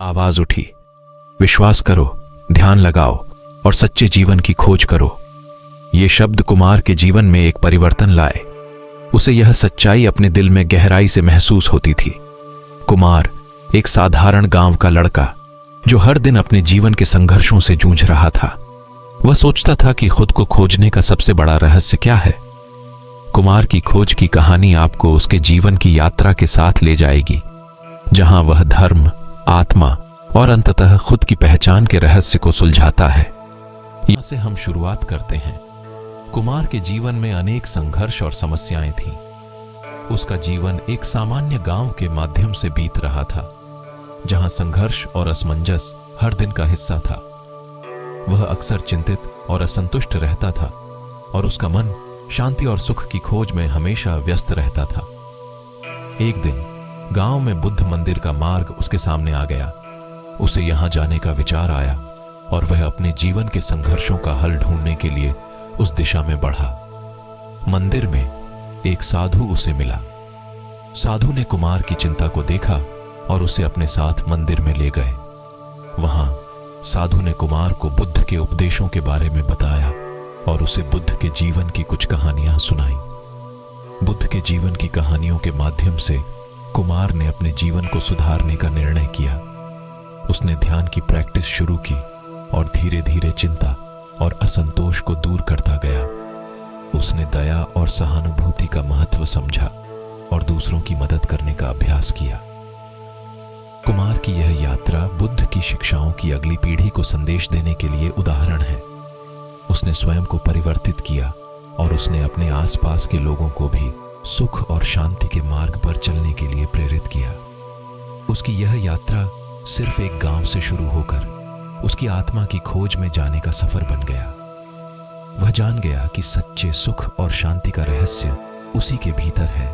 आवाज उठी, विश्वास करो, ध्यान लगाओ और सच्चे जीवन की खोज करो। ये शब्द कुमार के जीवन में एक परिवर्तन लाए। उसे यह सच्चाई अपने दिल में गहराई से महसूस होती थी। कुमार एक साधारण गांव का लड़का जो हर दिन अपने जीवन के संघर्षों से जूझ रहा था। वह सोचता था कि खुद को खोजने का सबसे बड़ा रहस्य क्या है। कुमार की खोज की कहानी आपको उसके जीवन की यात्रा के साथ ले जाएगी, जहां वह धर्म, आत्मा और अंततः खुद की पहचान के रहस्य को सुलझाता है। यहां से हम शुरुआत करते हैं। कुमार के जीवन में अनेक संघर्ष और समस्याएं थीं। उसका जीवन एक सामान्य गांव के माध्यम से बीत रहा था, जहां संघर्ष और असमंजस हर दिन का हिस्सा था। वह अक्सर चिंतित और असंतुष्ट रहता था और उसका मन शांति और सुख की खोज में हमेशा व्यस्त रहता था। एक दिन गांव में बुद्ध मंदिर का मार्ग उसके सामने आ गया। उसे यहां जाने का विचार आया और वह अपने जीवन के संघर्षों का हल ढूंढने के लिए उस दिशा में बढ़ा। मंदिर में एक साधु उसे मिला। साधु ने कुमार की चिंता को देखा और उसे अपने साथ मंदिर में ले गए। वहां साधु ने कुमार को बुद्ध के उपदेशों के बारे में बताया और उसे बुद्ध के जीवन की कुछ कहानियां सुनाई। बुद्ध के जीवन की कहानियों के माध्यम से कुमार ने अपने जीवन को सुधारने का निर्णय किया। उसने ध्यान की प्रैक्टिस शुरू की और धीरे धीरे चिंता और असंतोष को दूर करता गया। उसने दया और सहानुभूति का महत्व समझा और दूसरों की मदद करने का अभ्यास किया। कुमार की यह यात्रा बुद्ध की शिक्षाओं की अगली पीढ़ी को संदेश देने के लिए उदाहरण है। उसने स्वयं को परिवर्तित किया और उसने अपने आसपास के लोगों को भी सुख और शांति के मार्ग पर चलने के लिए प्रेरित किया। उसकी यह यात्रा सिर्फ एक गांव से शुरू होकर उसकी आत्मा की खोज में जाने का सफर बन गया। वह जान गया कि सच्चे सुख और शांति का रहस्य उसी के भीतर है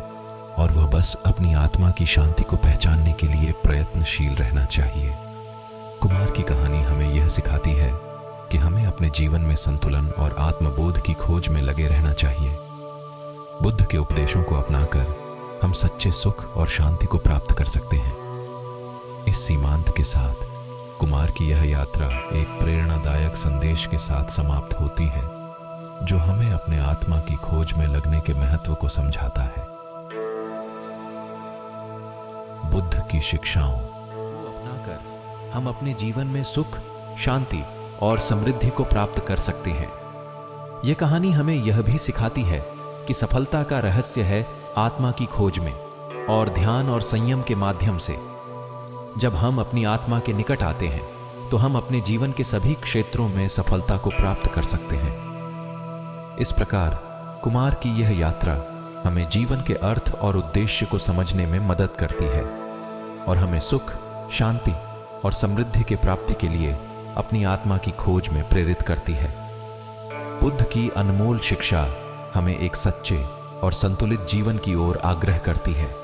और वह बस अपनी आत्मा की शांति को पहचानने के लिए प्रयत्नशील रहना चाहिए। कुमार की कहानी हमें यह सिखाती है कि हमें अपने जीवन में संतुलन और आत्मबोध की खोज में लगे रहना चाहिए। बुद्ध के उपदेशों को अपनाकर हम सच्चे सुख और शांति को प्राप्त कर सकते हैं। इस सीमांत के साथ कुमार की यह यात्रा एक प्रेरणादायक संदेश के साथ समाप्त होती है, जो हमें अपने आत्मा की खोज में लगने के महत्व को समझाता है। बुद्ध की शिक्षाओं को अपनाकर हम अपने जीवन में सुख, शांति और समृद्धि को प्राप्त कर सकते हैं। यह कहानी हमें यह भी सिखाती है कि सफलता का रहस्य है आत्मा की खोज में और ध्यान और संयम के माध्यम से। जब हम अपनी आत्मा के निकट आते हैं तो हम अपने जीवन के सभी क्षेत्रों में सफलता को प्राप्त कर सकते हैं। इस प्रकार कुमार की यह यात्रा हमें जीवन के अर्थ और उद्देश्य को समझने में मदद करती है और हमें सुख, शांति और समृद्धि की प्राप्ति के लिए अपनी आत्मा की खोज में प्रेरित करती है। बुद्ध की अनमोल शिक्षा हमें एक सच्चे और संतुलित जीवन की ओर आग्रह करती है।